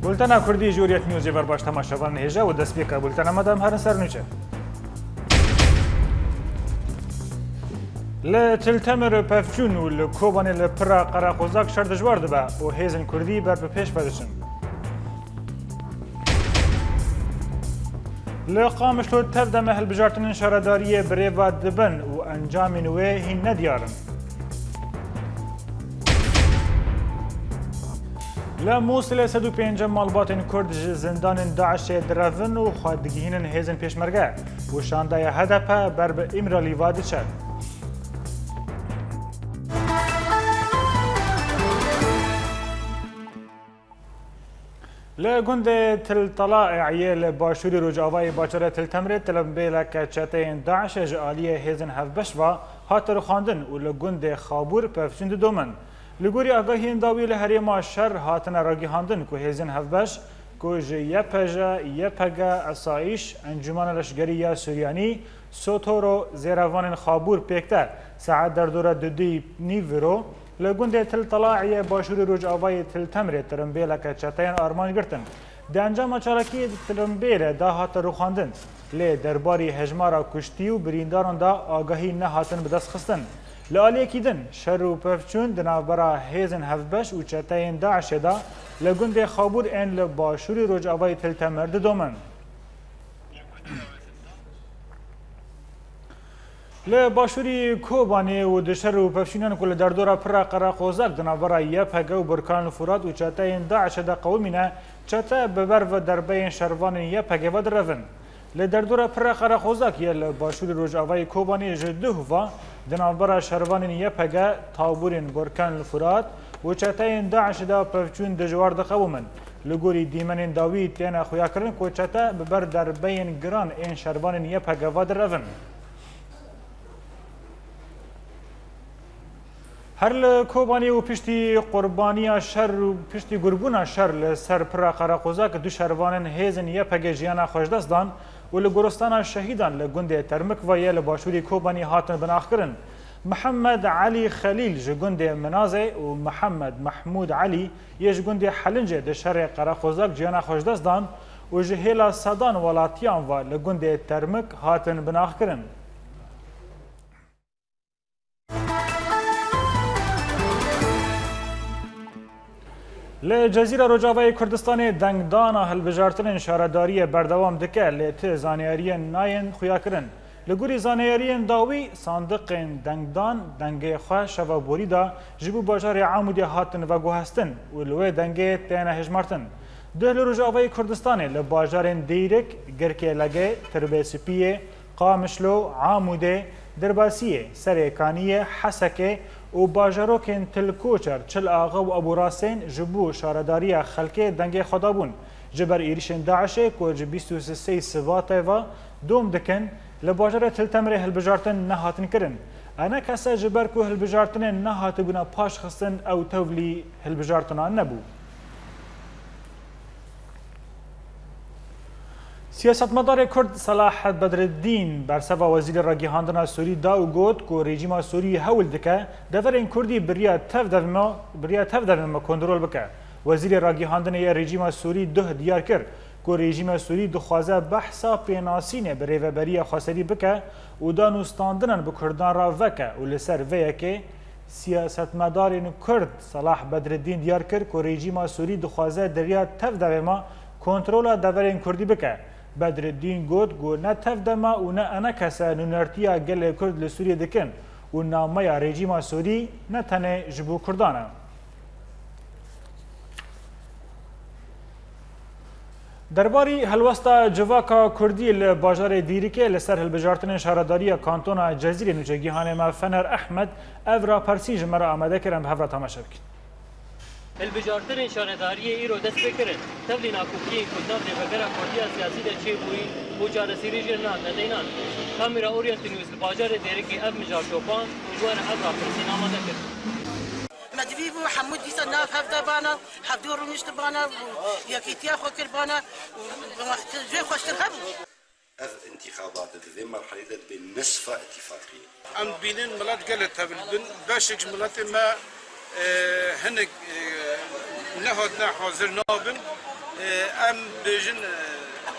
بولتنا کردی جوریت نیوزی ور باش تماشاوان هجا و دست بیکا بولتنا مدام هر سر نوچه لتلتمر پفچون و لکوبان لپرا قراقوزاک شر دجوار دبا و هیزن کردی بر بپیش بدشن لقامش لو تفدم اهل بجارتن شارداری بریوا دبن و انجام نوه هین ندیارن لموصل 105 مالبات کرد زندان داعش درفن و خادگیهن هیزن پیشمرگه و شاندای هدف بر به امرالی وادی شد. لگند تل طلائعیه لباشوری رجاوای باچره تل تمره تلمبیل که چتین داعش جالیه هیزن هفبش و هاتر خواندن و لگند خابور پفشند دومن. لگوری آگاهی انداوی لحریم شر هاتن راگی هاندن که هیزن هفبش که جه یپگا اسایش انجمان لشگری یا سوریانی سوتورو زیروان خابور پیکته ساعت در دوره دودی نیورو لگونده تل طلاعی باشوری روج آوای تل تمره ترمبیل که چطین آرمان گرتن ده انجام چارکی ترمبیل دا هات رو خواندن لی درباری هجمارا کشتی و برینداران دا آگاهی نه هاتن بدست خستن لعالی اکیدن شر و پفچون دنابرا هیزن هفبش و چطین داعش دا لگونده خابور این لباشوری روج آوای تل تمر دومن لباشوری کوبانی و دشر و پفشینان کل در دورا پر قراقوزک دنابرا یپگه و برکان الفرات و چطین داعش دا قومینه چطه ببر و دربین شروان یپگه و درفن لدر دورا پر قراقوزک یا لباشوری روج آوای کوبانی جده و دنابرا شروان یپگه تابورین برکان الفرات و چطین داعش دا پفچون دجوار دا قومن لگوری دیمن داوی تینا خویا کرن که چطه ببر دربین گران این شروان یپگه و درفن هر لکوبانی و پشتی قربانی شر و پشتی گربون شر لسر پر قراقوزاک دو شروان هیزن یپگه جیانا خوشدست دان و لگورستان شهیدان لگنده ترمک و یه لباشوری کوبانی هاتن بناخ کرن محمد علی خلیل جگنده منازه و محمد محمود علی یه جگنده حلنجه ده شر قراقوزاک جیانا خوشدست دان و جهیلا صدان ولاتیان و لگنده ترمک هاتن بناخ کرن لجزیره رجاوای کردستان دنگدانا هلبجارتن شارداری بردوام دکه لته زانیاری ناین خویا کرن لگوری زانیاری داوی صندوق دنگدان دنگه خواه شوا بوری دا جبو باجار عامودی هاتن و گوهستن و لوی دنگه تینا هجمارتن ده لرجاوای کردستان لباجار دیرک گرکه لگه تربیسپیه قامشلو عاموده درباسیه سریکانیه حسکه و باجاروکن تلکوچر چل آغا و ابو راسین جبو شارداری خلکه دنگ خدابون جبر ایریشن داعشه که جب 23 سواته و دوم دکن لباجار تلتمره هلبجارتن نهاتن کرن انا کسا جبر که هلبجارتن نهات بنا پاش خستن او تولی هلبجارتنان نبو سیاستمدار کرد صلاح بدرالدین برسوا وزیر راگیهاندن سوری دا و گوت که رژیم سوری هول دکه دفر این کردی بریا تف دفما کنترل بکه وزیر راگیهاندن یا رژیم سوری ده دیار کرد که رژیم سوری دخوازه بحثا پیناسینه به ریوبری خاصری بکه و دانوستاندنن به کردان را وکه و لسر ویه که سیاستمدار کرد صلاح بدرالدین دیار کرد که رژیم سوری دخوازه دریا تف دفما کنترل دفر این کردی بکه بدرالدین گوت گو نه تفدما و نه انا کسا نونرتیا گل کرد لسوریه دکن و نامه رژیم سوری نه تنه جبو کردانه درباری هلوستا جواکا کردی لباجار دیریکه لسر هلبجارتن شارداری کانتونا جزیره نوچگیهان ما فنر احمد افرا پرسیج مرا آمده کرم به هفرا تماشا بکن البجارتن شارداری ایرو دست بکرن تبلی ناکوکی کدناف نفکر کردی سیاسی ده چه بوی بوجار سیری جرنان ندینان کامیرا اورینت نیوز باجار دیرکی اف مجار شوپان جوان افرا پرسین آمده کرد مدوی بو حمود دیسا ناف هفته بانا حفدو رو نشت بانا یکیتیا خو کر بانا وقت جوی خوشتر هبو انتخابات في مرحلة بالنصف اتفاقية. ام بينن ملات قالت بالبن باشك ملات ما هنك نهضنا حاضر نابن ام بجن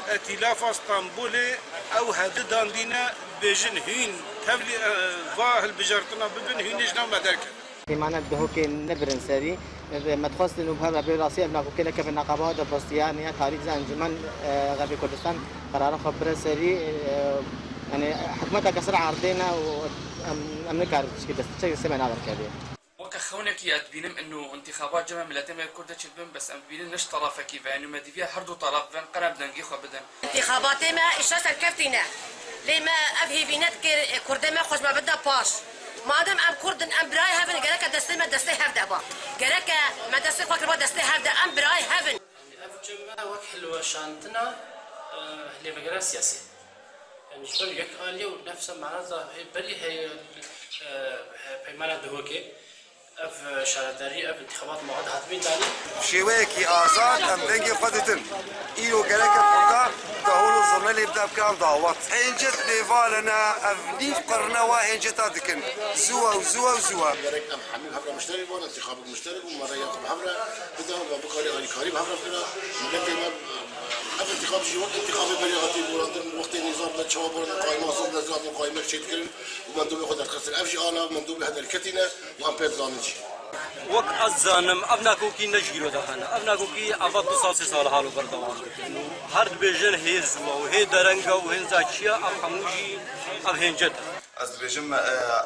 ائتلاف اسطنبولي او هذا داندينا بجن هين تبلي ظاهر بجرتنا ببن هين جنا مدرك معنا بهوكي نبرن سري ما تخص انه بها براسي ابنا كده كيف النقابات البوستيانيه تاريخ انجمن غربي كردستان قرار خبر سري يعني حكومتها كسر عرضنا وامريكا كده سمعنا هذا الكلام وكخونك يتبينم انه انتخابات جمع ملتين كردة تشبن بس ام بينن نش طرف كيف يعني ما دي فيها هردو طرف بين قرب دنجي خو بدن انتخابات ما اشاس الكفتينا لما ابهي بينات كرد ما خوش ما بدا باش مادام ام كردن ام براي هافن قالك دستي ما دستي هفدا با قالك ما دستي فكر با دستي هفدا ام براي هافن افجمع وكل شانتنا اللي بقرا سياسي يعني شلون يقال ونفس معناتها بلي هي بمعنى دهوكي اف شارداري اف انتخابات موعد حتمين داني شويكي آزاد ام دنگي خودتن ايو قالك فردا تهول الظلمة اللي يبدأ بكام دعوات هنجت نيفالنا افنيف قرنا وهنجت هادكن زوا وزوا وزوا قالك ام حميم هبرة مشترك وانا انتخاب مشترك ومرة ياقب هبرة بدأ بقالي غالي كاريب هبرة فينا ملتي ما قبل انتخاب جيوان انتخابي بريغاتي بولندن وقت النظام ده شباب ورد قائمة صد نزلات وقائمة شيء تكرن ومندوب ياخد الخسر افجي انا مندوب هذا الكتينة وام بيت زانجي وقت الزانم ابناكوكي نجيرو دخلنا ابناكوكي افضل 2 سال حالو بردوام هر بيجن هيز وهي درنگا وهن زاچيا اب حموجي اب هنجت از بيجم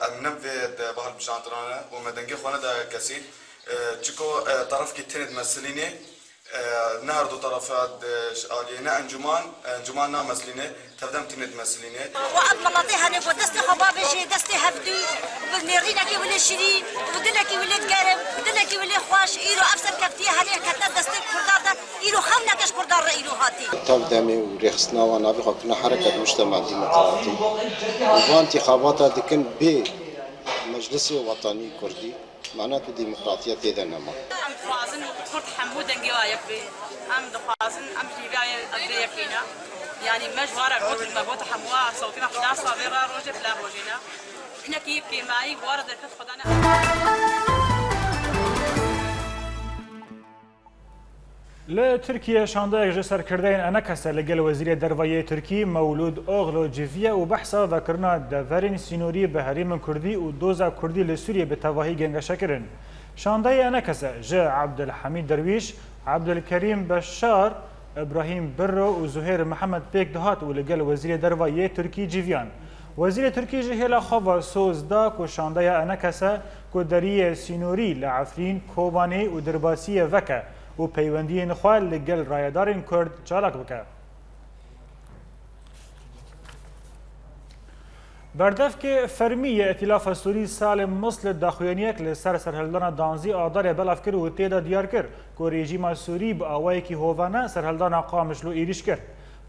النبي بحر بشانترانا ومدنگي خونه دا كسي تشكو طرف كي تند مسليني نهر دو طرفات آلينا انجماننا مسلينه تفدم تند مسلينه وعد ملاطيها نبو دستي خبابي شي دستي هفدو ونرينا كي ولي شيرين ودنا كي ولي تقارب ودنا كي ولي خواش ايرو افسر كفتيه هذه كتنا دستي كردار ايرو خمنا كاش كردار ايرو هاتي تبدامي وريخسنا وانا بخنا حركه المجتمع الديمقراطي وانتخابات دكن بمجلس وطني كردي معناته ديمقراطيه تيدا نما خوازن كرد حمود انجوايا في ام دخازن ام جيبايا ادريا كينا يعني مجوار الروت المبوت حموا صوتنا خلاص صابره روجه بلا روجينا احنا كيف كيماي ورد الكت خدانا لتركيا شاندايك جسر كردين انا كسر لقل وزير دروية تركي مولود اوغلو جيفيا وبحثا ذكرنا دفرين سينوري بهريم كردي ودوزا كردي لسوريا بتواهي جنگ شكرن شانداي انا كسر جاء عبد الحميد درويش عبد الكريم بشار ابراهيم برو وزهير محمد بيك دهات ولقل وزير دروية تركي جيفيان وزير تركي جهلا خوا سوز داك وشانداي انا كسر كدريه سينوري لعفرين كوباني ودرباسيه وكا و پیوندی نخواه لگل رایدارین کرد چالاک بکه. بردف که فرمی ائتلاف سوری سال مصل داخوینیک لسر سرهلدان دانزی آدار بلاف کر و تیدا دیار کر که رژیم سوری با آوائی که هوانه سرهلدان قامشلو ایریش کرد.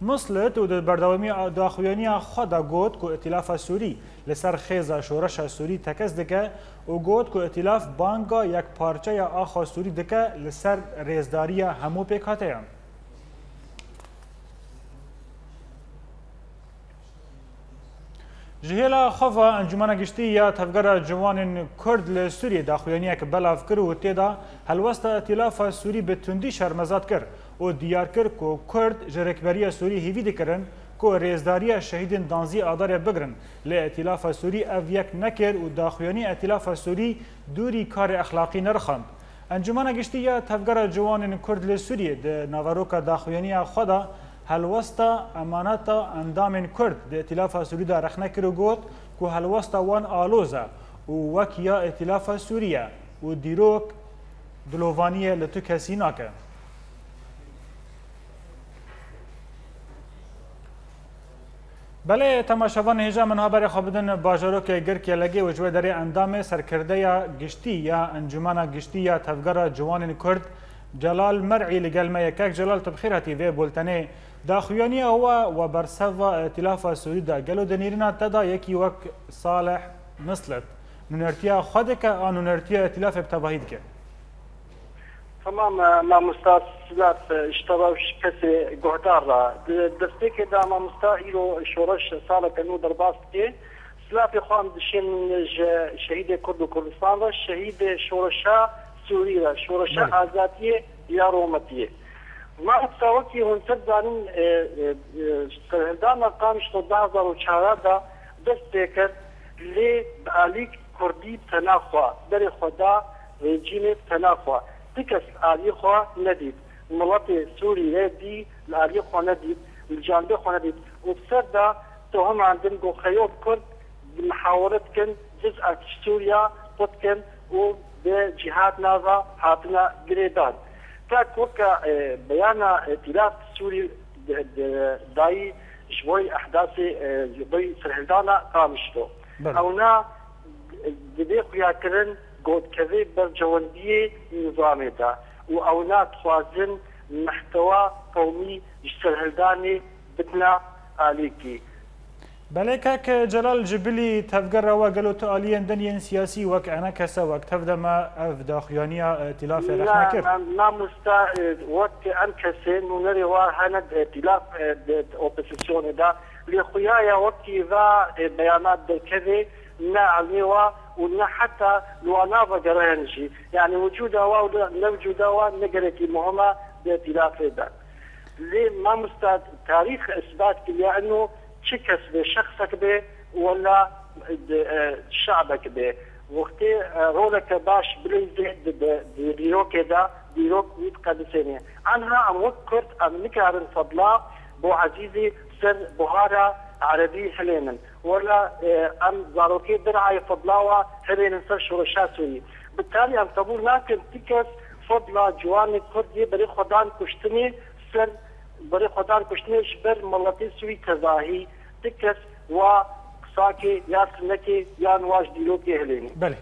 مصلت و بردوامی داخوینی خدا گوت که ائتلاف سوری لسر خیزا شورش سوری تکس دکه و گوت که ائتلاف بانگا یک پارچه یا آخا سوری دکه لسر ریزداری همو پیکاته هم. جهلا خفا انجمن گشتی یا تفگر جوان کرد لسوری داخوینی که بلاف کر و تیدا هلوست ائتلاف سوری به تندی شرمزاد کر و دیار کر که کرد جرکبری سوری هیوی دکرن که ریزداری شهیدین دانزی آدار بگرن لی ائتلاف سوری او یک نکر و داخوینی ائتلاف سوری دوری کار اخلاقی نرخاند. انجمن گشتی یا تفگر جوان کرد لسوری ده نواروک داخوینی خدا هلوستا امانتا اندام کرد ده ائتلاف سوری دا رخنه کرو گوت که هلوستا وان آلوزا و وکیا ائتلاف سوریه و دیروک دلووانیه لتو کسی ناکه. بله تماشاوان هجا من خبر خبردن باجاروک گرکی لگی و جوه داری اندام سرکرده یا گشتی یا انجمن گشتی یا تفگر جوان کرد جلال مرعی لگل ما یکک جلال تبخیراتی و بولتنه داخویانی هو و برسوا ائتلاف سوری دا گلو دنیرنا تدا یکی وک صالح مصلت نونرتیا خود که آن نونرتیا ائتلاف بتواهید که تمام مامۆستا سلات اشتراوش کەسێ گۆهدارڕە دەستێکێدا مامۆستا ئیرۆ شۆڕش ساڵەکەن و دەرباس بکێ سلافی خوام دشێن شەهیدێ کورد و کوردستانڕە شەهیدێ شۆڕشا سووریرە شۆڕشە ئازادیە یا ڕۆمەتیە مامۆستا وەکی هونسەر زانین سەرهەردانە قامشتۆ 2004دا دەست پێکرد لێ ئالیک کوردی تەناخوا دەرێ خۆدا رێجیمێ تەناخوا تکس عالی خوا ندید ملت سوری ردی عالی خوا ندید الجانب خوا ندید و بسر دا تو هم عندن گو خیوب کرد محاولت کن جزء سوریا قد کن و به جهاد نازا حاطنا گریدان تا کوکا بیانا ائتلاف سوری دایی جوی احداث جوی سرهلدانا قامشتو اونا دبی خویا کرن گۆدکەوێ بەرجەوەندیە نظامێدا و ئەو ناتوازن محتەوا قەومی سەرهەلدانێ بتنا ئالێکی بەڵێ کاکە جەلال جبلی تەفگەڕەوە گەلۆ تو ئالیەن دەنیەن سیاسی وەک ئەنە کەسە وەک تەفدەمە ئەف داخوایانیە ئەتیلافێ رەخنە کرد نامۆستا وەک ئەم کەسێن و نەرێوا هەنە ئەتیلاف ئۆپۆزیسیۆنێدا لێ خویایە وەکی ڤا بەیانات دەکەوێ نعلميوا ولا حتى لو نافا جرانجي يعني وجودها ولا وجودها نقرتي مهمة بائتلاف ده ليه ما مستعد تاريخ اثبات كليا انه تشكس بشخصك به ولا شعبك به وقتي رولك باش بليزي ديروك ده ديروك يتقدسيني عنها ام وكرت ام نكارن فضلا بو عزيزي سر بهارا عربي حلينا ولا ام زاروكي درعي فضلاوه حلينا سر شورشا سوري بالتالي ام قبول لكن تكس فضلا جوان كردي بري خدان كشتني سر بري خدان كشتني شبر ملتي سوي تزاهي تكس و ساكي يا سنكي يا نواج ديلوكي هليني بله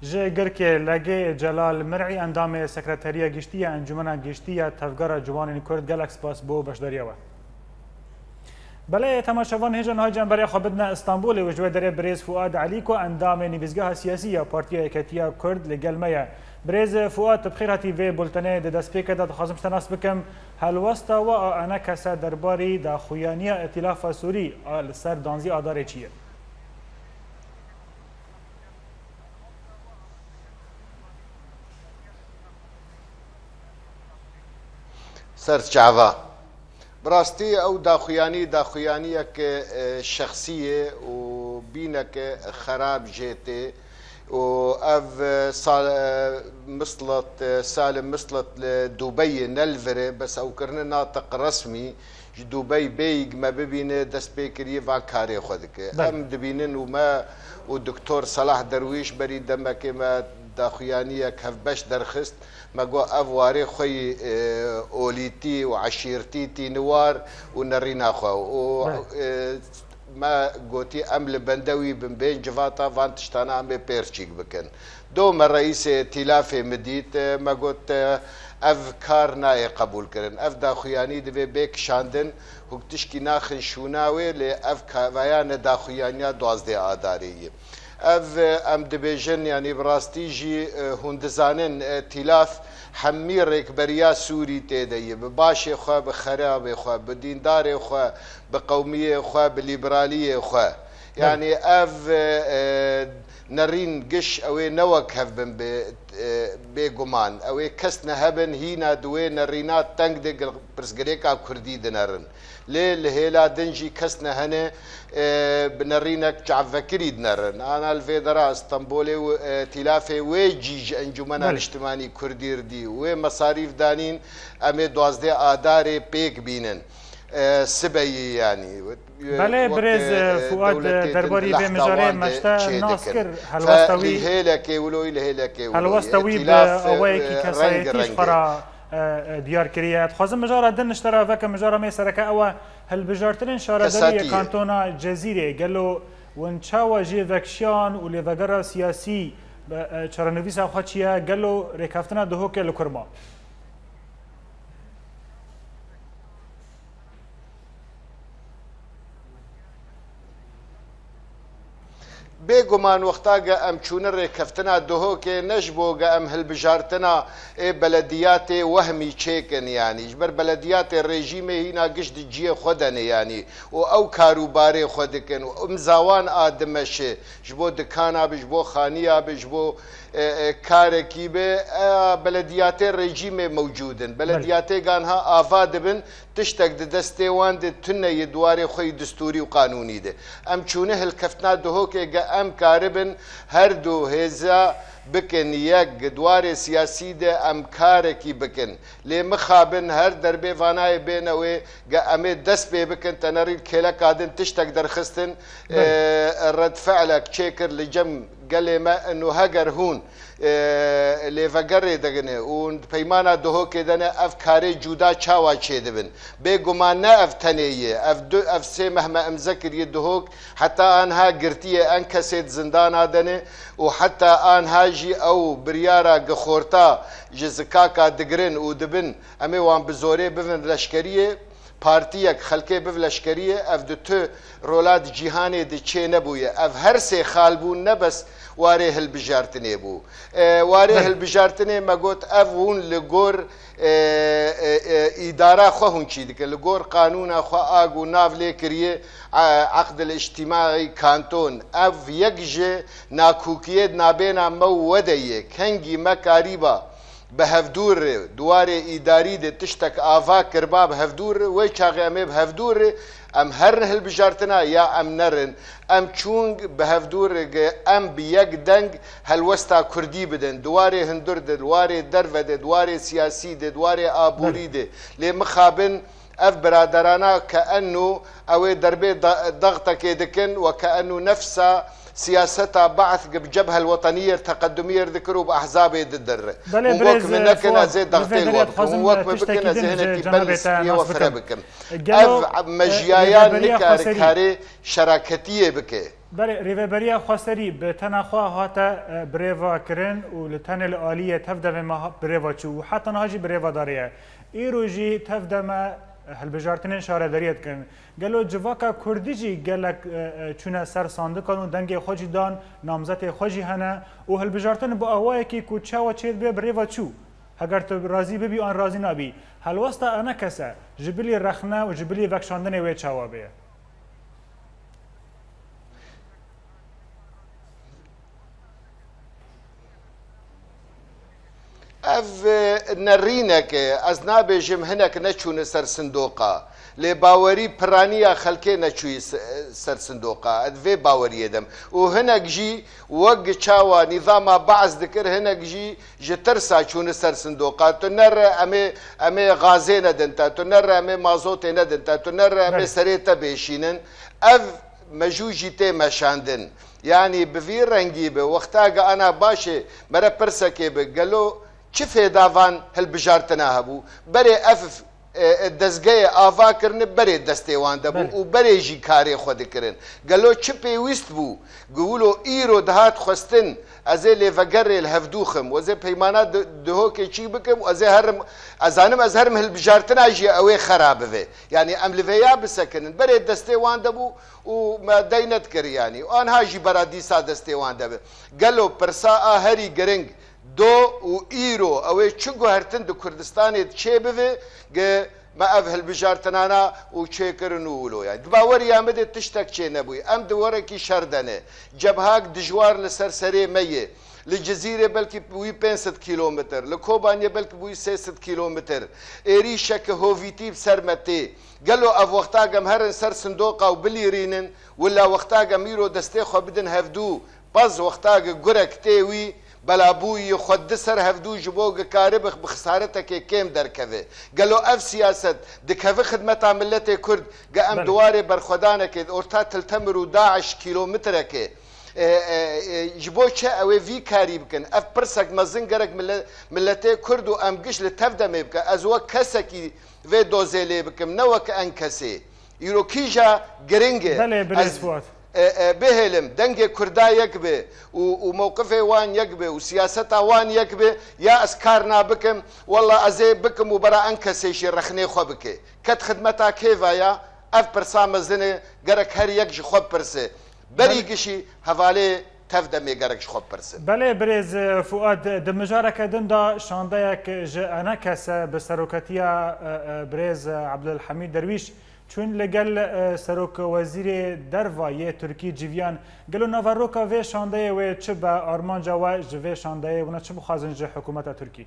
جه گرکه لگه جلال مرعی اندام سکرتریه گشتیه انجمن گشتیه تفگار جوان کرد گلکس پاس بو بشداریه و بله تماشاوان هجن های جنبری خوابدنا استانبول و جوه داره بریز فؤاد علی کو اندام نویزگاه سیاسی پارتی اکتیا کرد لگلمه بریز فؤاد بخیر هاتی وی بولتنه ده دست پیکه ده خواستم شتناس بکم هلوستا و انا کسا درباری ده خویانی ائتلاف سوری سر دانزی آداره چیه؟ سرچاوا براستي او داخويانيك شخصيه وبينك خراب جيتي واف سالم مسلط لدبي نلفري بس او كرنا ناطق رسمي دبي بيج ما ببين دست بيكري فاكاري خدك ام دبينن وما والدكتور صلاح درويش بريد دمك ما داخويانيك هف باش درخست ما جو افواري خوي اوليتي وعشيرتي تي نوار ونرينا خو ما قوتي امل بندوي بن بين جفاتا فانتشتانا ام بيرشيك بكن دوم الرئيس ائتلاف مديت ما قلت افكار ناي قبول كرن اف داخوياني دبي بيك شاندن وكتشكي ناخن شوناوي لافكار بيان داخويانيا دوازدي اداريه اف ام دبيجن يعني براستيجي هندزانن ائتلاف حميرك بريا سوري تيدي بباشي خوا بخراب خوا بديندار خوا بقوميه خوا بليبراليه خوا يعني اف نرين قش اوي نوك هفبن بيقمان اوي كسنا هبن هينا دوي نرينات تنقدق برسقريكا كردي دنرن ليه لهيلا دنجي كسنا هنا بنرينك جعفكري دنرن انا الفيدرا اسطنبولي تلافي ويجيج انجمنا الاجتماعي كردير دي ومصاريف دانين امي دوازدي اداري بيك بينن سبي يعني بله برز فؤاد درباري بمجاري مشتا ناسكر هلوستوي لهيلكي ولوي لهيلكي هلوستوي بأويكي كسايتيش خرا ديار كريات خازم مجارة دن اشترى فك مجارة ميسرك أو هالبجارتين شاردرية كانتونا جزيرة قالوا ونشاوا جي فاكشيان ولفقرة سياسي شارنوفيسا خاتشيا قالوا ريكافتنا دهوكي لكرما بێگومان وەختاگە ئەم چوونە ڕێکەفتنا دهۆکێ نەش بۆگە ئەم هەلبژارتنا بەلەدیاتێ وەهمی چێکن یانیش بەر بەلەدیاتێ ڕێژیمێ هینا گشت جیە خۆدەنێ یانی و ئەو کاروبارێ خۆ دکن و ئەم زاوان ئادمەشێ ji بۆ دکانا بش بۆ خانیا بش بۆ کارێکی بێ بەلەدیاتێ ڕێژیمێ مەوجودن بەلەدیاتێگانها ئاوا دەبن تشتێک دەستێوان دێ تونەیە دوارێ خۆی دستوری و قانونی دێ ئەم چوونە هەلکەفتنا دهۆکێگە ئەم کاربن هەردوو هێزە بکن یەک دوارێ سیاسی دێ ئەم کارێکی بکن لێ مخابن هەر دەربێ وانایە بێنەوەی گە ئەمێ دەست پێ بکن تەنەڕیل کێلەکادن تشتێک دەرخستن ڕەتفعلێک چێ کرد لە جەم گەلێمە ئەنو هەگەر هوون لێڤەگەڕێ دەگنێ و پەیمانە دهۆکێ دەنێ ئەف کارێ جودا چاوا چێ دەبن بێگومان نە ئەف تەنێیە ئەف سێ مەهمە ئەمزە کردیە دهۆک حتا ئەنها گرتیە ئەن کەسێت زندانا دەنێ و حتا ئانهاژی ئەو بریارە گەخۆرتا ji zikaka digirin û dibin em ê wan bi zorê bivin leşkeriyê partiyek xelkê biv leşkeriyê ev di tu rola di cîhanê di çê nebûye ev her sê xalbûn nebes warê hilbijartinê bû warê hilbijartinê me got ev hûn li gor îdara xwe hûn çî dikin li gor qanûna xwe ag û nav lê kiriye عقد الاجتماعي كانتون اف يكجي ناكوكيه نابينا موديه كنجي مكاريبا بهفدور دواري اداري دي تشتك افا كربا بهفدور ويشاغي امي بهفدور ام هر هالبجارتنا يا ام نرن ام چونگ بهفدور ام بيك دنگ هلوستا كردي بدن دواري هندور دي دواري درفه دي دواري سياسي دي دواري آبوري دي لي مخابن اف برادرانا كأنه او دربي ضغطك يدكن وكأنه نفسها سياستها بعث بجبهة الوطنية التقدمية ذكروا بأحزاب الدر ووك منكنا زي ضغطين ووك بكنا زي هنا كيبلس يوفر بكم اف مجيايان نكار كاري شراكتية بكي بله ریوبریا خواستری به تنخوا هاتا بریوا کرن و لتن العالیه تفدم ما بریوا چو حتی نهاجی بریوا داریه ایروجی تفدم هلبجارتنین شاره داریت کن گلو جواکا کردیجی گلک چونه سر ساندکان و دنگ خوشی دان نامزت خوشی هنه و هلبجارتن با آوائه که کوچه و چید به بریوا چو اگر تو راضی ببی آن راضی نبی هلوستا انا کسه جبلی رخنه و جبلی وکشاندن وی چوابه اف نرينك ازناب جم هناك نشون سر صندوقه لباوري برانيا خلكي نشوي سر صندوقه ادفي باوري دم وهناك جي وق تشاوا نظام بعض ذكر هناك جي جترسا شون سر صندوقه تنر امي غازين دنتا تنر امي مازوت ندنتا تنر امي سريتا بيشينن اف مجوجي تي مشاندن يعني بفي رنگي به وقتاga انا باشه مره پرسكي به قالو چه فێداوان هەلبژارتنا هەبوو بەرێ ئەف دەستگەیە ئاواکردن بەرێ دەستێوان دەبوو و بەرێژی کارێ خۆ دەکردن گەلۆ چ پێویست بوو گوولۆ ئیرۆ دەهات خستن ئەزێ لێڤەگەڕێ لە هەفتووخم وەزێ پەیمانە دهۆکێکی بکەم و ئەزێ هەرم ئەزانم ئەز هەرم هەلبژارتناژیە ئەوەی خراب بێ یعنی ئەم لڤەیە بسەکنن بەرێ دەستێوان دەبوو و دەینەت کردیانی و ئانهاژی بەرادیسا دەستێوان دەبێت گەلۆ پرسا ئاهەری گرنگ دو و ئیرۆ ئەوەی چ گوهرتن دو کوردستانێت چێ بوێ ما ئەف هەلبژارتنانە و چێکردن و ولۆیان باوەری ئەمەدێت تشتێک چێ نەبووی ئەم دووەرەکی شەردەنێ جەبهاک دژوار لەسەر سەرێ مەیە لە جزیرە بەلکی بووی 500 کیلۆمتر لە کۆبانیە بەلکی بووی 300 کیلۆمتر ئێری شەکە هۆڤیتی سەرمەتێ گەلۆ ئەف وەختاگەم هەرن سەر سندۆقا و بلیرینن ولا وەختاگە میرۆ دەستێ خۆ بدن هەفتوو بەز وەختاگە گورەک تێوی بلابوی خود سر هفدو جبوگ کارب بخسارتك كيم دركذا قالوا اف سياسه دكف خدمه ملت كرد قام دواري برخدانك اورتا تلتمروا 11 كيلومترك جبو چه او في كاري بكن اف برسك مزنگرك ملت كرد ام قش لتفدم بك ازوا كسكي في دوزيلي بكم نوك انكسي يروكيجا جرينجه بهلم دنگ کردا یک به و موقف وان یک به و سیاست وان یک به یا اسکارنا بکم والله ازي بکم و برا انکسیش رخنه خو بکه کت خدمتا کیوایا اف پرسام زنه گرک هر یک خو پرسه بری گشی حواله تفده میگرکش خوب پرسن. بله برز فؤاد دمجاره کدن دا شانده یک جانا کس بسروکتیا برز عبدالحمید درویش چون لگل سروک وزیر دروایه ترکی جویان گلو نواروکا و شانده و چه با آرمان جوا جوه شانده و چه بخوازن جه حکومت ترکی؟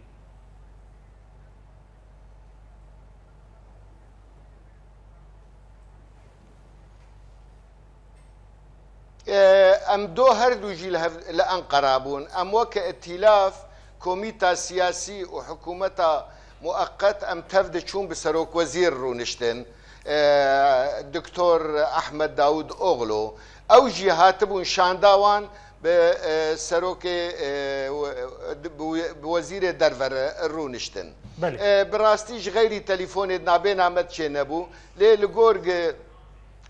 ام دو هر دو جيل لأنقرة بون ام وك ائتلاف كوميتا سياسي وحكومة مؤقت ام تفد شون بسروك وزير رونشتن دكتور احمد داود اوغلو او جهات بون شانداوان بسروك بوزير درفر رونشتن براستيش غيري تليفون نابين عمد شنبو للقورق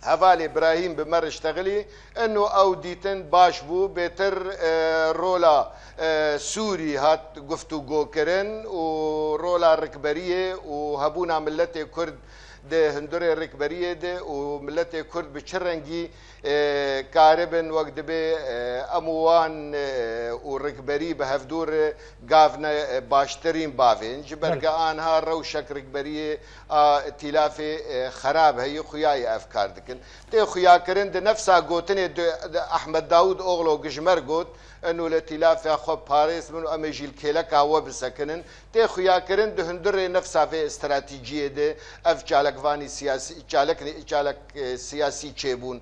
هفال ابراهيم بمر اشتغلي انه او ديتن باش بو بيتر رولا سوري هات گفتگو کرن ورولا ركبريه وهبونا ملتي كرد ده هندوري ركبريه ده وملتي كرد بچرنگي كاربن وقت به اموان وركبري بهفدور قافنا باشترين بافين جبرقا انها روشك ركبريه ائتلاف خراب هي خياي افكار دكن تي خيا كرن ده نفسها قوتني احمد داود اوغلو قجمر قوت انه الائتلاف اخو باريس منو امجي الكيلك هو بسكنن تي خيا كرن ده هندوري نفسها في استراتيجيه ده اف جالك فاني سياسي جالك سياسي تشيبون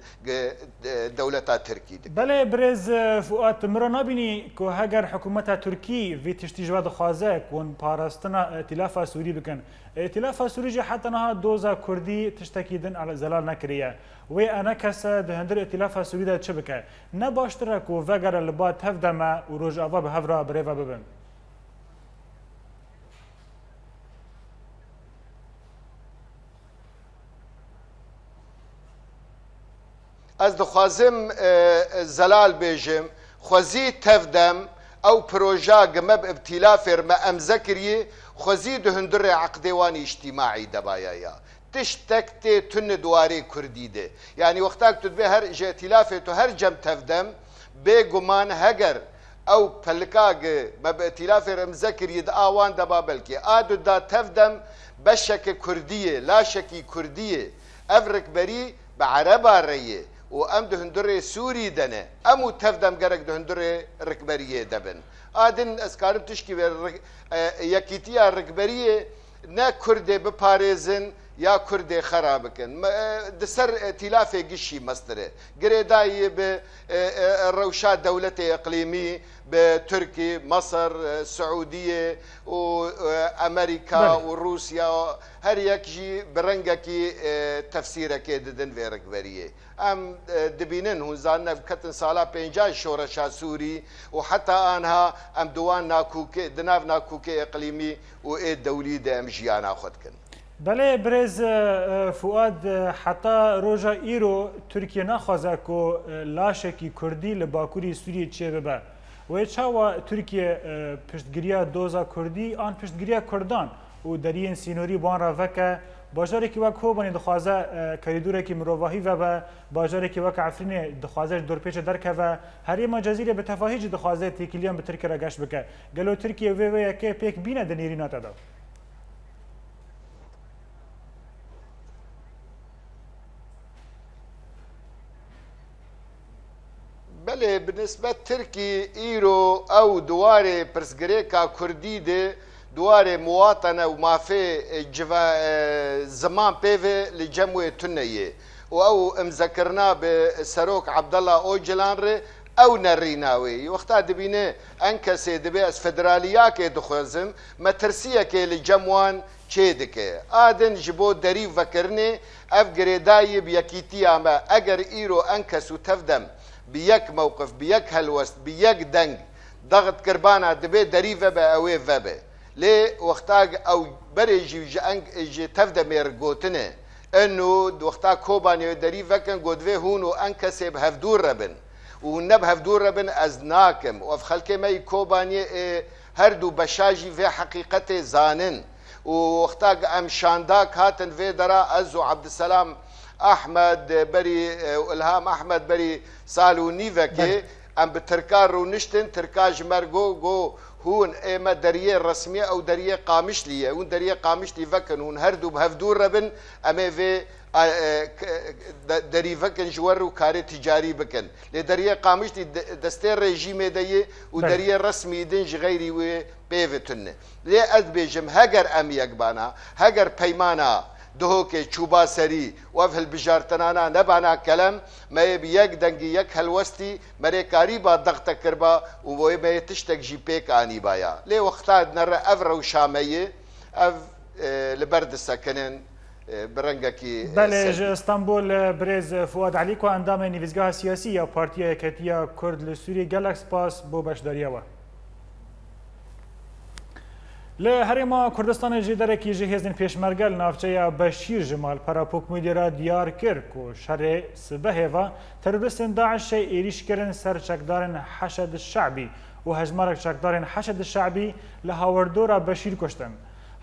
دولتا تركي بله برز فؤاد مرا نبینی که هگر حکومت ترکی وی تشتیجوا دخوازه کن پاراستنا ائتلاف سوری بکن ائتلاف سوری جه حتی نها دوزا کردی تشتکیدن على زلال نکریه و انا کس دهندر ائتلاف سوری ده چه بکه نباشتره که وگر لبات هفدمه و روجاوا به هفرا بریوه ببن از دخوازم زلال بیجم خوزی تفدم او پروژه گمب ابتلاف ما امزکریه خوزی دهندر عقدوانی اجتماعی دبایایا تشتکت تن دواری کردی ده یعنی وقتاک تدبه هر ائتلاف تو هر جم تفدم بگمان هگر او پلکاگ ما ائتلاف امزکریه ده آوان دبا بلکی آدو دا تفدم بشک کردیه لا شکی کردیه افرک بری بعربا ریه وام دهندره سوري دنه امو تفدم قرق دهندره ركبريه دبن ادن اسكارم تشكي يكيتيا ركبريه نا كرده بباريزن يا كرده خرابكن دسر ائتلاف قشي مصدره قريداي بروشات دولتي اقليمي بتركي مصر السعوديه وامريكا وروسيا هر يكجي برنجكي تفسيرك ددن في ركبريه ام دبينن هون زاننا كتن سالا 50 شورشا سوري وحتى انها ام دوان ناكوكي دناف ناكوكي اقليمي وايد دولي دام جيانا خدكن بله برز فؤاد حتی روژا ایرو ترکیه نخوازه که لاشکی کردی لباکوری سوریه چه ببه و چاوا ترکیه پشتگیریا دوزا کردی آن پشتگیریا کردان و درین سینوری بان را وکه باجاری که وک خوبانی دخوازه کریدوره که مروواهی و به باجاری که وک عفرین دخوازه دور پیچ درکه و هری مجازیره به تفاهیج دخوازه تیکیلیان به ترکیه را گشت بکه گلو ترکیه و که پیک بینه دنیری ناتدا بله بالنسبة تركي إيرو أو دواري برسغريكا كردي دي دواري مواطنة وما في زمان بيفي لجموية تنية أو مذكرنا بسروك عبد الله أوجلانري أو نريناوي وقتا دبينه أنكسي دبي أس فدراليا كي دخوزم ما ترسيا كي لجموان چيدكي آدن جبو دري فكرني أف قريداي بيكيتي أما أجر إيرو أنكسو تفدم بيك موقف بيك هلوست بيك دنگ ضغط كربانا دبي دريفة بأوي فبه ليه وقتاق او بريجي جي تفدا ميرقوتنه انه وقتاق كوباني دريفة كان قدوه هونو انكسي بهفدور ربن ونب هفدور ربن ازناكم وف خلقي ماي كوباني هردو بشاجي في حقيقته زانن ووقتاق ام شانداك هاتن في درا ازو عبد السلام احمد بری الهام احمد بری سالو نیوکه ام به ترکار رو نشتن ترکاج مرگو گو هون اما دریه رسمیه او دریه قامش لیه اون دریه قامش لی فکن اون هر دو بهفدور ربن اما في دری فکن جوار و کار تجاری بکن لی دریه قامش لی دسته رژیم دیه و دریه رسمی دنج غیری و بیفتنه لی از بیجم هگر ام یک بانا هگر پیمانا دهوك چوبا سري وفه البجارتنانا نبانا كلام ما يبي يك دنجي يك هلوستي مري قريبا ضغط كربا وما يتشتك جي بيك اني بايا لي وقتها نرى افرا وشاميه اف لبرد السكنن برنجكي بلج اسطنبول بريز فؤاد عليكو اندام نيفزگاه سياسيه بارتيه كتيا كرد لسوري جالاكس باس بو بشداريوا لهرما کردستان جداره کی جهازن پیشمرگل نافچه بشیر جمال پراپوک مدیرا دیار کرد که شر سبه و تروریستان داعش ایریش کردن سر چکدارن حشد الشعبی و هجمارک چکدارن حشد الشعبی لهاوردورا بشیر کشتن.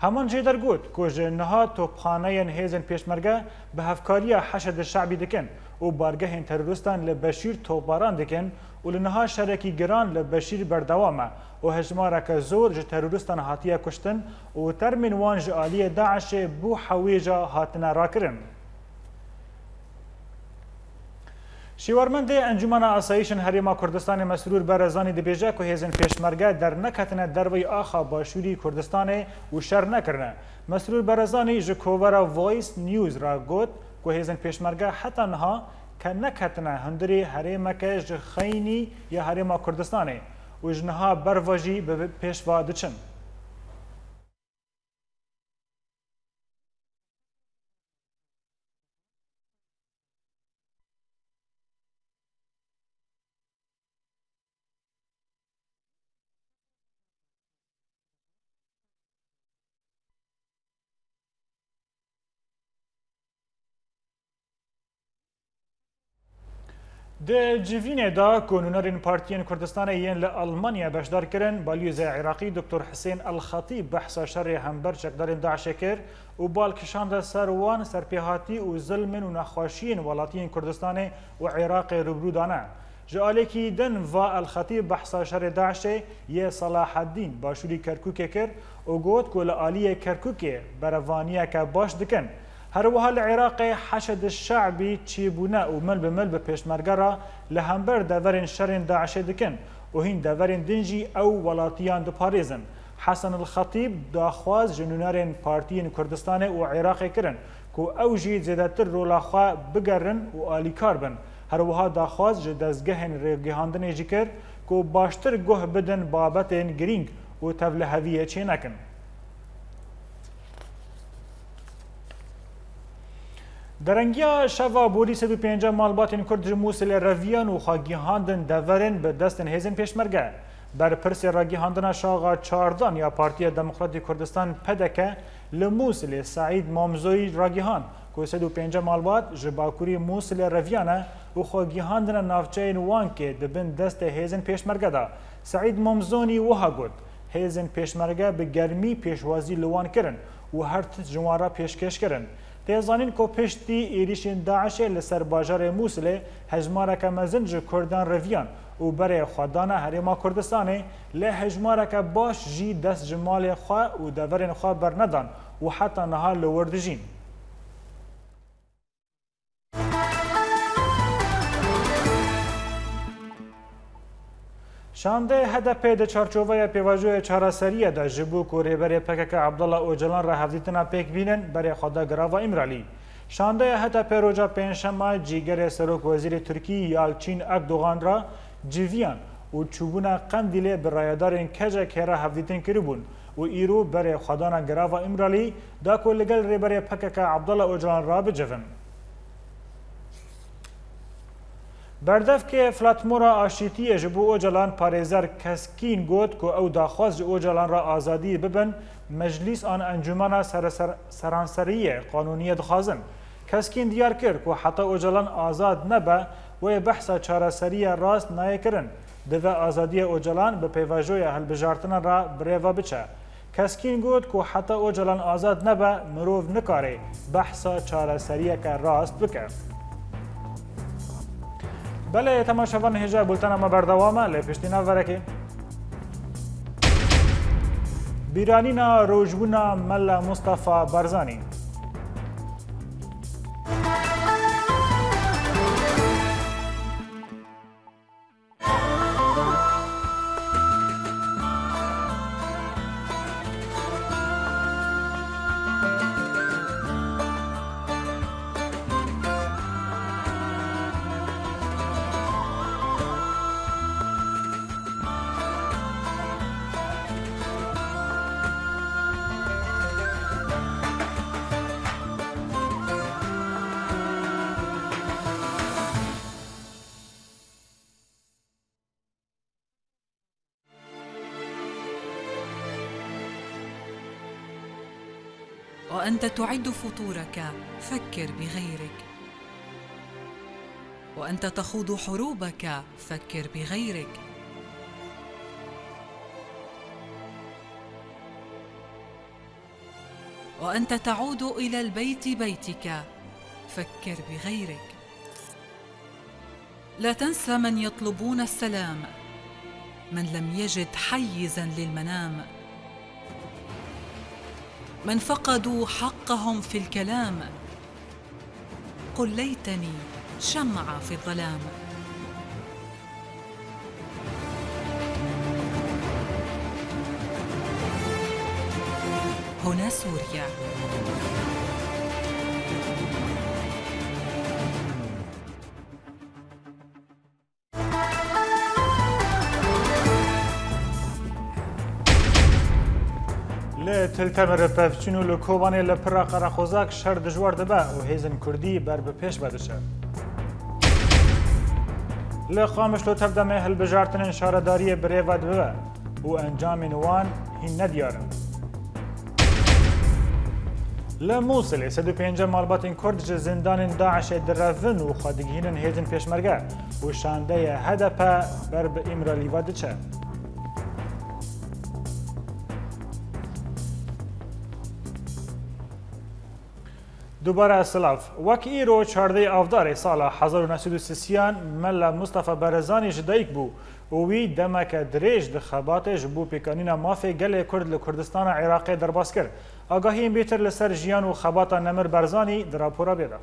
همان جدار گوت که جنها توپخانه هزن پیشمرگه به هفکاری حشد الشعبی دکن و بارگه تروریستان لبشیر توپاران دکن و لنها شرکی گران لبشیر بردوامه و هجمارك زور ج تروریستان هاتیه کشتن و ترمین وان ج آلیه داعش بو حویجا هاتنا راکرن. شیوارمند انجمن آسایشن هریما کردستان مسرور برزانی دبیجه که هزن پیشمرگه در نکتن دروی آخا باشوری کردستان و شر نکرنه. مسرور برزانی ج کوورا وایس نیوز را گوت که هزن پیشمرگه حتی نها که نکتن هندری هریما که ج خینی یا هریما کردستانه و جنها برواجی به پیشوا دچن. ده جوینه دا کنونرین پارتیین کردستان ین لالمانیا بشدار کرن بالیوز عراقی دکتر حسین الخطیب بحث شر همبر چکدارین داعش کر و بالکشاند سروان سرپیهاتی و ظلم و نخواشین ولاتین کردستان و عراق روبرو دانه. جالکی دن و الخطیب بحث شر داعش یه صلاح الدین باشوری کرکوک کر و گوت کل آلیه کرکوک بروانیه که باش دکن. هر وحال العراق حشد الشعبي تشيبونا ومل بمل بپیشمرگرا لهمبر دورين شرين داعش دكن وهين دورين دنجي او ولاتيان دو باريزن. حسن الخطيب داخواز جنونارين بارتيين كردستان و عراق كرن كو اوجي زيادتر رولاخوا بگرن و آليكار بن. هر وحال داخواز جدزگهن رگهاندن جكر كو باشتر گوه بدن بابتين گرينگ و تولهوية چه نکن. درنگیا شوا بوری 150 مالباتین کرد موسل رویان و خاگیهاندن دورن به دستن هزن پیشمرگه. بر پرس راگیهاندن شاغا چاردان یا پارتی دموکراتی کردستان پدکه لموسل سعید مامزوی راگیهان که 150 مالبات جباکوری موسل رویانه و خاگیهاندن نافچه وانکه دبن دست هزن پیشمرگه دا. سعید مامزونی وها گود هزن پیشمرگه به گرمی پیشوازی لوان کرن و هر جوارا پیشکش کرن. تیزانین کو پشتی ایریشین داعش لسر باجار موسل هجمارک مزنج کردان رویان و برای خودان هریما کردستان لهجمارک باش جی دست جمال خواه و دورین خواه برندان و حتی نها لوردجین. شانده هدف ده چارچوبه پیواجوی چهارسریه ده جبو که ریبری پکک عبدالله اوجلان را هفدیتنا پیک بینن برای خدا گراوا امرالی. شانده هدف روژا پنجشنبه جیگر سروک وزیر ترکی یالچین اردوغان را جویان و چوبونا قندیله برایدارین کجا که را هفدیتن کربون و ایرو برای خدا گراوا امرالی دا که لگل ریبری پکک عبدالله اوجلان را بجون. بردف که فلاتمورا آشیتی جبو اوجلان پارێزەر کەسکین گوت که او داخواست اوجلان را آزادی ببن مجلس آن انجمن سرانسری قانونی دخوازن. کەسکین دیار کرد که حتی اوجلان آزاد نبه و بحث چارەسەری راست نایه کرن. دوه آزادی اوجلان به پیواجوی هلبژارتن را بریوا بچه. کسکین گوت که حتی او جلان آزاد نبه مروف نکاره بحثا چارەسەریە که راست بکه. بله تماشاوان هجا بولتن ما بردوامه لی پشتینا ورکی. بیرانینا روجبونا ملا مصطفى برزانی. وأنت تعد فطورك فكر بغيرك، وأنت تخوض حروبك فكر بغيرك، وأنت تعود إلى البيت بيتك فكر بغيرك. لا تنسى من يطلبون السلام، من لم يجد حيزاً للمنام، من فقدوا حقهم في الكلام. قل ليتني شمعة في الظلام. هنا سوريا. تلتمر پفچینو لکوبانی لپرا قراخوزاک شر دجوار دبا و هیزن کردی بر به پیش بدشه. لخامش لو تبدمه هل بجارتن شارداری بریواد ببا و انجام نوان هین ندیارن. لموصل 105 مالبات کرد ج زندان داعش درفن و خادگینن هیزن پیشمرگه و شانده هدف بر به امرالی وادچه. دوباره سلاف وک ایرو 14 آفدار سال 1930 ملا مصطفى برزانی جدایک بو و وی دمک دریج دخبات جبو پیکانینا مافی گل کرد لکردستان عراقی درباس کرد. آگاهی بیتر لسر جیان و خبات نمر برزانی در راپورا بیده.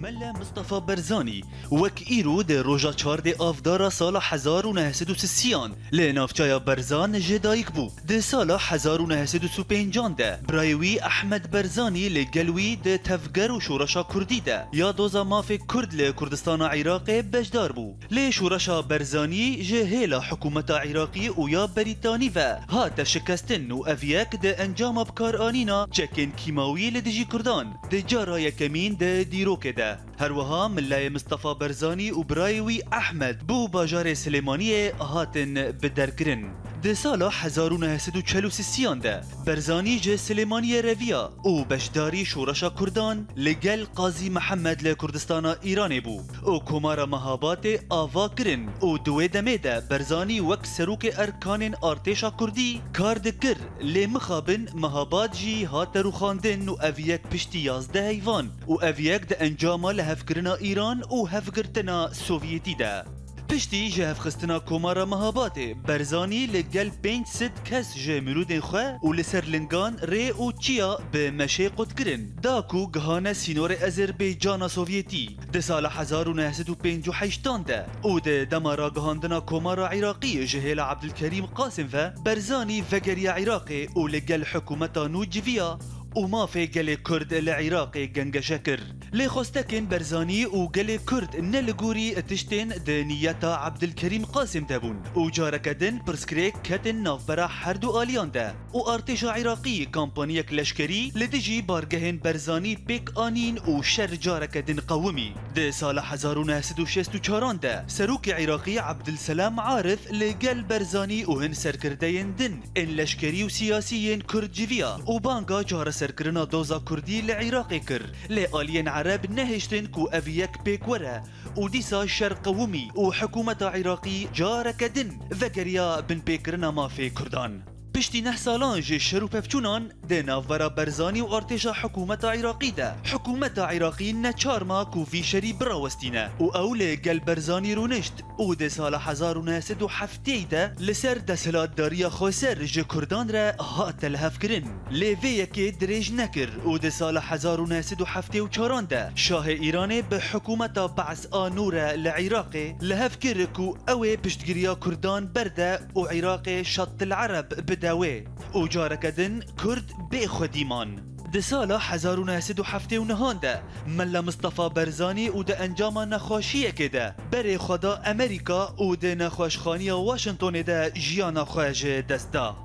ملا مصطفى برزاني وك ايرو دي روجا 14 افدار سال 1930 لنافچايا برزان جدايك بو دي سال 1935 ده برايوي احمد برزاني لقلوي دي تفجر و شورشا كردي ده يا دوزا مافي كرد لكردستان عراقي بجدار بو لي شورشا برزاني جهيلا حكومة عراقي ويا بريطاني و هات شكستن و افياك دي انجام بكار آنينا چكن كيماوي لدجي كردان دي جارايا كمين دي ديروك ده هروها ملای مصطفى برزانی و برایوی احمد بو باجار سلیمانی هاتن بدرگرن. ده سال 1943 ده برزانی جه سلیمانی رویا و بشداری شورشا کردان لگل قاضی محمد لکردستان ایران بو و کمار مهابات آوا کرن و دوی دمه ده برزانی وک سروک ارکان ارتشا کردی کار دکر لمخابن مهابات جی هات رو خاندن و اویک پشتی 11 حیوان و اویک ده انجام لهفکرنا ایران و هفکرتنا سوویتی ده. پشتی جه خستنا کمارا مهابات برزانی لگل 500 کس جه مرودن خواه و لسر لنگان ری و چیا به مشه قد کرن داکو گهانه سینور ازربیجان سوویتی ده سال 1958 ده و ده دمارا گهاندنا کمارا عراقی جهیل عبدالکریم قاسم و برزانی وگری عراقی و لگل حکومتا نوجویا وما في قلي كرد العراقي جنجا شكر لي خوستكن برزاني وقلي كرد نلقوري تشتين دنيتا عبد الكريم قاسم دابون وجاركدن برسكريك كتن نافبرا حردو آليان دا وارتشا عراقي كامبانيك لشكري لدجي بارجهن برزاني بيك آنين وشر جاركدن قومي ده سال 1964 دا سروك عراقي عبد السلام عارف لقل برزاني وهن سركردين دن ان لشكري وسياسيين كرد جيفيا وبانجا جار سركرنا دوزا كردي لعراقي كر لآليين عرب نهشتن كو أفيك بيكورة وديسا شرق قومي وحكومة عراقي جارك دن ذكريا بن بيكرنا ما في كردان پشتی 9 سالان جه شروع پفچونان ده ناورا برزانی و ارتشا حکومت عراقی ده حکومت عراقی نچارما کوفی شری براوستینه و اول گل برزانی رونشت و ده سال 1907 ده لسر دسلات داریا خوسر جه کردان را هات لحف کرن لیوه یکی دریج نکر و ده سال 1974 ده شاه ایران به حکومت بعث آنور لعراق لحف کر کو اوه پشتگیریا کردان برده و عراق شط العرب بداوه و جارکدن کرد به خودیمان ده سال 1979 ده ملا مصطفى برزانی و ده انجام نخوشیه که ده بره خدا امریکا و ده نخوشخانی واشنطن ده جیانا خواج دستا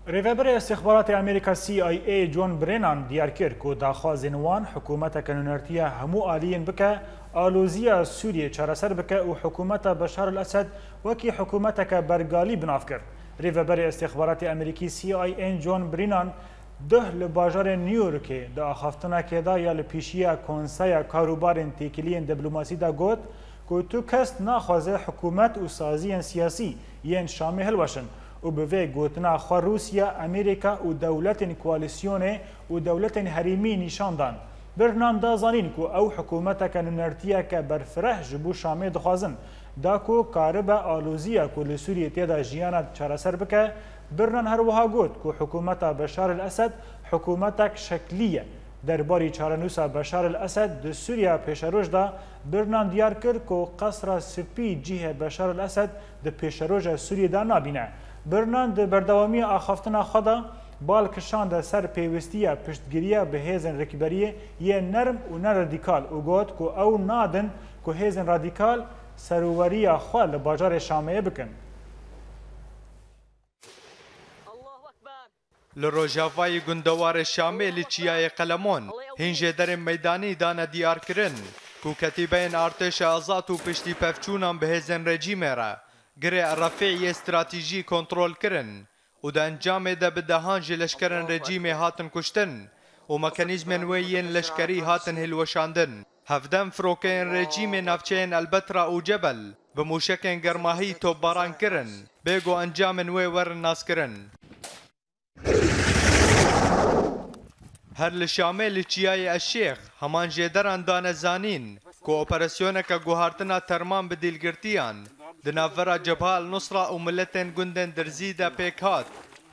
ریوبر استخبارات امریکا CIA جون برینان دیار کرد که داخوازن وان حکومت کنونرتیا همو آلیین بکه آلوزیا سوریه چارەسەر بکە و حکومەتە بەشار الأسد وەکی حکومەتەکە بەرگالی بناف کرد. ریڤەبەری استخباراتی ئەمریکی CIA جۆن برینان ده لە باژارê نیویۆرکê di axaftinekêda ya li pêşiya Konseya Karûbarên Têkiliyên Dîplomasî de got ku tu kes naxwaze hikûmet û saziyên siyasî yên Şamê hilweşin û bi vê gotina xwe Rûsya, Amerîka û dewletên koalîsyonê û dewletên herêmî nîşan dan. برنان دا زانین کو او حکومت کنونرتیا که برفره جبو شامه دخوازن دا کو کارب آلوزیا کو لسوریه تیدا جیانا چارەسەر بکه برنان هر وها گوت کو حکومت بشار الاسد حکومتک شکلیه درباری چارەنووسا بشار الاسد د سوریا پیشروج دا برنان دیار کرد کو قصر سپی جیه بشار الاسد د پیشروج سوریه دا نابینه برنان د بردوامی آخافتنا خدا بالکشان ده سر پیوستیه پشتگیریه به هیزن رکبریه یه نرم و نه رادیکال و گوت که او نادن که هیزن رادیکال سروریه خواه لباجار شامعه بکن. لروجاوای گندوار شامع لچیای قلمون هنجه در میدانی دانه دیار کرن که کتیبین ارتش آزاد و پشتی پفچونان به هیزن رژیمه را گره رفعی استراتیجی کنترول کرن و ده انجام ده به دهانج لشکرن رژیم هاتن کشتن و مکانیزمن وین لشکری هاتن هلوشاندن هفدن فروکین رژیم نفچین البترا و جبل به موشکین گرماهی توباران کرن بگو انجام وی ورن ناس کرن هر لشامل چیای الشیخ همان جدران دان زانین کو اپراسیون که گوهارتنا ترمان به دیلگرتیان دنافرا جبهه النصرة و ملتن گندن درزیده پیک هات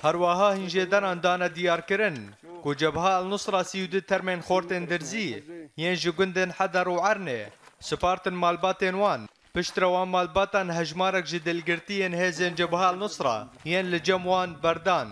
هر واها هنجه دران دانه دیار کرن کو جبهه النصرة سیوده ترمین خورتن درزی ین جو گندن حدر و عرنه سپارتن مالباتن وان پشتروان مالباتن هجمارک جدلگرتین هزن جبهه النصرة ین لجموان بردان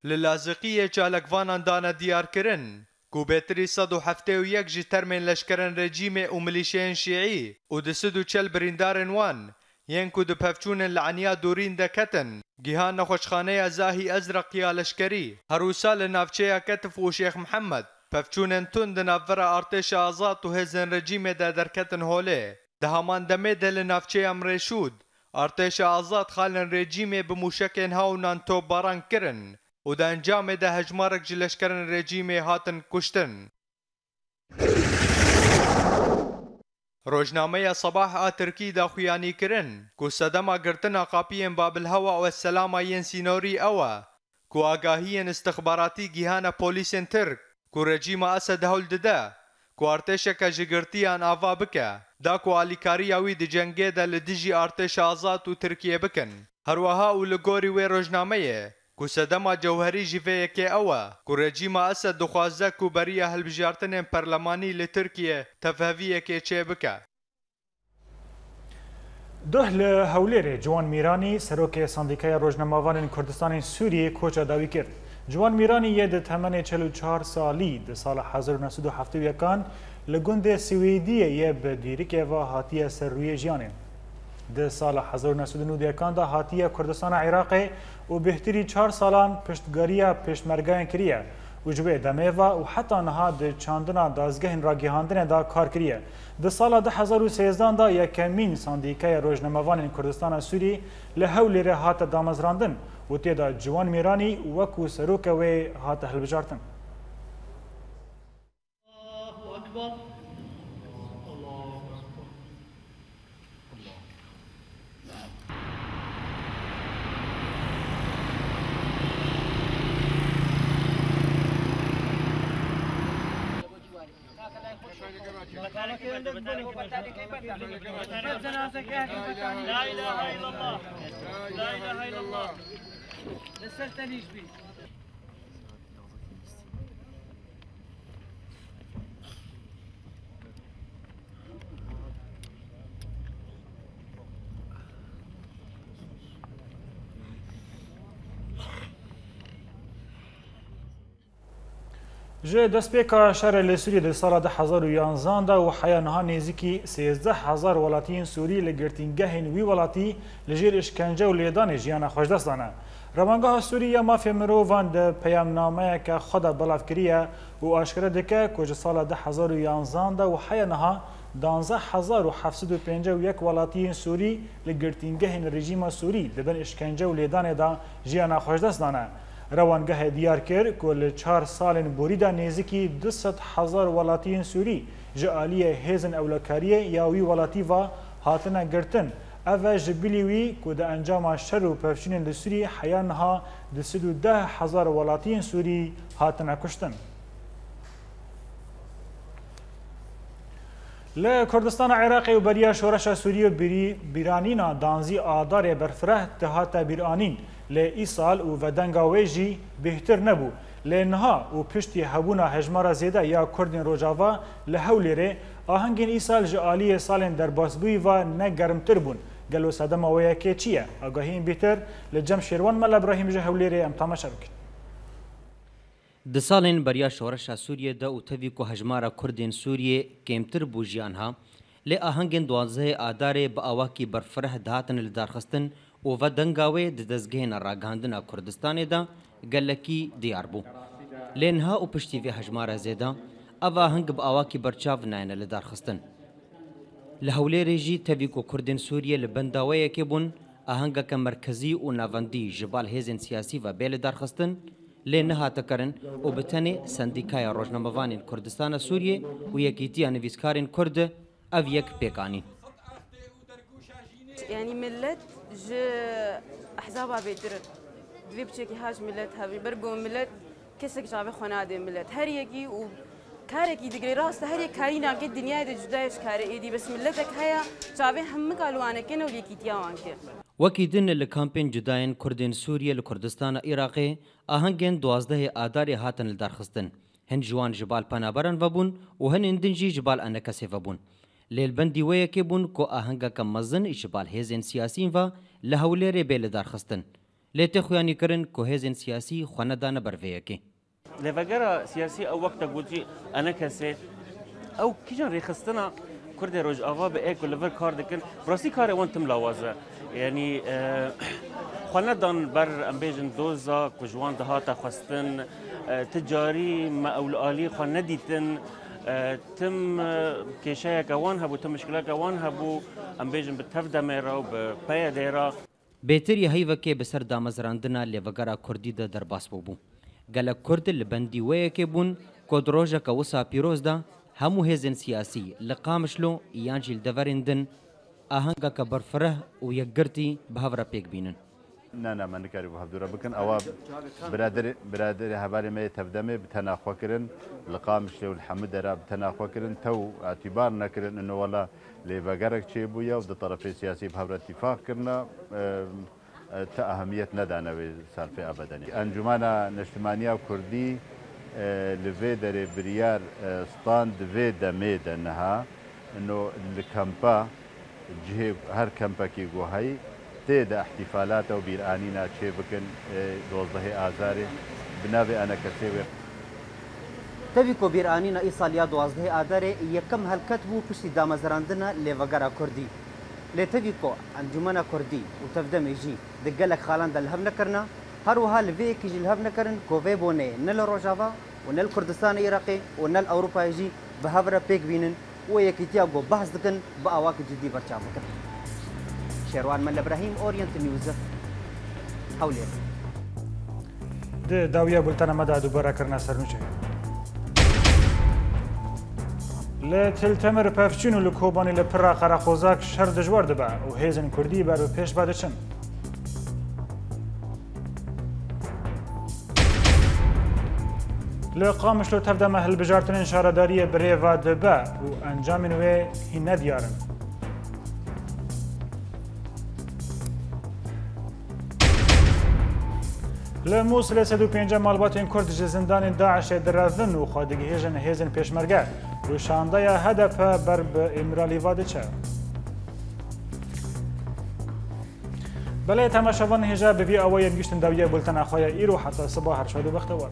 للازقیه چالکوانان دانه دیار کرن کو بهتری 171 جی ترمین لشکرن رژیم و ملیشین شیعی و ده 140 بریندارن وان ین کو ده پفچون لعنیا دورین دکتن گیهان نخوشخانه زاهی ازرق یا لشکری هروسا لنافچه کتف و شیخ محمد پفچون تون ده نافورا ارتش آزاد و هزن رژیم ده درکتن هوله ده همان دمه ده لنافچه امرشود ارتش آزاد خالن رژیم به موشکن هاونان تو باران کرن و ده انجام ده هجمارک جلشکرن رژیم هاتن کشتن. روزنامه صباح ترکی دا خویانی کرن کو صدما گرتنا قاپین باب الهوا و السلام ین سینوری اوا کو آگاهین استخباراتی گیهان پولیسین ترک کو رژیم اسد هول دده کو ارتشک جگرتیان آوا بکه دا کو آلیکاری اوی د جنگه ده لدیجی ارتش آزاد و ترکیه بکن هروها او لگوری و روزنامه کو صدما جوهری جیوه که اوه کو رژیم اسد دخوازه کو بریه هلبجارتن پرلمانی لترکیه تفهویه که چه بکه ده لهولیر جوان میرانی سروک سندیکای روزنامه‌وان کردستان سوریه کوچه داوی کرد. جوان میرانی یه ده تمن 44 سالی ده سال 1971 لگند سویدیه یه بدیری که و هاتیه سر روی جیانه. ده سال 1991 ده هاتیه کردستان عراق و بهتری 4 سالان پشتگاریه پشتمرگان کریه و جوه دمیوا و حتی نها د چاندنا دازگهن را گیهاندن دا کار کریه. د سال 2013 دا یکمین ساندیکای روزنامه‌وان کردستان سوری له هول هات دامزراندن و تیدا جوان میرانی وکو سروک و هات هلبجارتن. الله اکبر. لا اله الا الله لا اله الا الله لسلتنيش بي جه دستپیکا شهر لسوری در سال 2011 دا و حیانها نزدیکی 13,000 ولاتین سوری لگرتینگهین وی ولاتی لجیر اشکنجه و لیدان جیان خوشدستانه. روانگاه سوریه مافیا مروان ده پیامنامه که خود بلاف کریه و آشکره دکه کج سال 2011 دا و حیانها 12,751 ولاتین سوری لگرتینگهین رژیم سوری دبن اشکنجه و لیدان دا جیان خوشدستانه. روانگاه دیار کرد که ل 4 سال بوریدا نزدیکی 200,000 ولاتین سوری جالیه هزن اولکاریه یا وی ولاتی و هاتنه گرتن. اوه جبیلیوی که ده انجام شر و پفشین لسوری حیانها 210,000 ولاتین سوری هاتنه کشتن. لکردستان عراقی و بریا شورش سوری و بیرانینا دانزی آدار برفره تهات بیرانین لی سال و ودنگاویجی بهتر نبو لنها و پشتی هبونا هجمارا زیده یا کردین روجاوا لحولیره آهنگین ایسال جعالی سالین در باسبوی و نگرمتر بون گلو صدم آویا که چیه؟ آگاهین بهتر لجم شیروان مل ابراهیم جهولیره امتامه شبکن. د سالین بریا شورش سوریه د او توی کو هجمارا کردین سوریه کمتر بوجیانها ل آهنگین 12 آدار با اواکی برفره دهاتن لدارخستن و دنگاوی د دزگهن راگاندنا کردستان دا گلکی دیار بو لینها او پشتی وی هجمارا زیده اوا هنگ با اواکی برچاو ناین لدارخستن لحولی ریجی توی کو کردین سوریه لبنداوی که بون آهنگا که مرکزی و نواندی جبال هیزن سیاسی و بیل دارخستن لینها تکرن و بتنی سندیکای روزنامه‌وان کردستان سوریه و یکیتی نویسکارین کرد او یک پیکانی يعني ملت ج احزابها بيدرن دوی بچکی هاج ملت هاوی برگو ملت کسی که جاوه خناده ملت هر یکی و کارکی دیگری راست هر یک کاری ناگه دنیای ده جدایش کاره ایدی بس ملتک هیا جاوه هم قالوانه کنه و لیکیتیاوان که وکیدن لکامپین جداین کردین سوریه لکردستان عراقی آهنگین 12 آدار هاتن لدارخستن هن جوان جبال پنابرن وبون و هن اندنجی جبال انکسی وبون لیلبندی وی که بون کو آهنگا کم مزن جبال هیزن سیاسین و لحولیر بیل دارخستن لیت خویانی کرن کو هیزن سیاسی خواندان برویه که لفجرة سياسي أو وقت قلتي أنا كسي أو كيجان ريخستنا كرد روج أغا بأك ولا فر كاردكن براسي كاري وانتم لوازة يعني خوانا دان بر أمبيجن دوزا كجوان دهاتا خواستن تجاري ما أولالي خوانا ديتن تم كيشايا كوان هبو تم مشكلة كوان هبو أمبيجن بتفدا ميرا وبايا ديرا بهتری هیوکه بسر دامزراندنا لوگرا کردی ده در باس بوبو گله کرد لبندی وی که بون کدروژه که وسا پیروز ده همو هزن سیاسی لقامشلو یانجیل دورندن آهنگا که برفره و یکگرتی بهورا پیک بینن نه من نکاری بو هفدورا بکن اوا برادر هباری می تفدمه بتناخوا کرن لقامشلو الحمد را بتناخوا کرن تو اعتبار نکرن انه والله لبگرک چه بویا و ده طرف سیاسی بهورا اتفاق کرنا تا اهمیت ندانه به صرف ابدانی انجمن نشتمانیا کردی لوی در بریار ستاند وی دمید انها انه الكامبا جه هر کمپا کی گوهی تید احتفالات و بیرانینا چه بکن 12 آذار بنابه انا کسیوی تبي کو بیرانینا ای سالیا 12 آذار یکم حرکت بو پشتی دامزراندنا لوگرا کردی لتبي کو انجمن کردی و تفدم جی دگلک خالان دل هم نکرنا هر وها لوی کی جل هم نکرن کو وی بونه نل روجاوا ونل كردستان العراقي ونل اوروبا يجي بهافرا بيك بينن ويكيتيا جو بحث دكن باواك جدي برچام دكن شيروان مل ابراهيم اورينت نيوز حولي د داویه بولتن مدى دوباره کرنا سرنوچه لتل تمر پفچین و لکوبانی لپرا خراخوزاک شر دجوار دبا و هیزن کردی بر پیش بعد چن لقامش لو تبدا محل بجارتن شارداری بریوا دبا و انجام نوی هی ندیارن لموصل 105 مالباتین کرد زندان داعش درازن و خادگی هیزن پیشمرگه و شانده هدف بر امرالی واده چه بله تماشاوان هجا بوی اوای گشتن داویه بولتن اخوای ایرو حتی صباح هر شاد و بختوار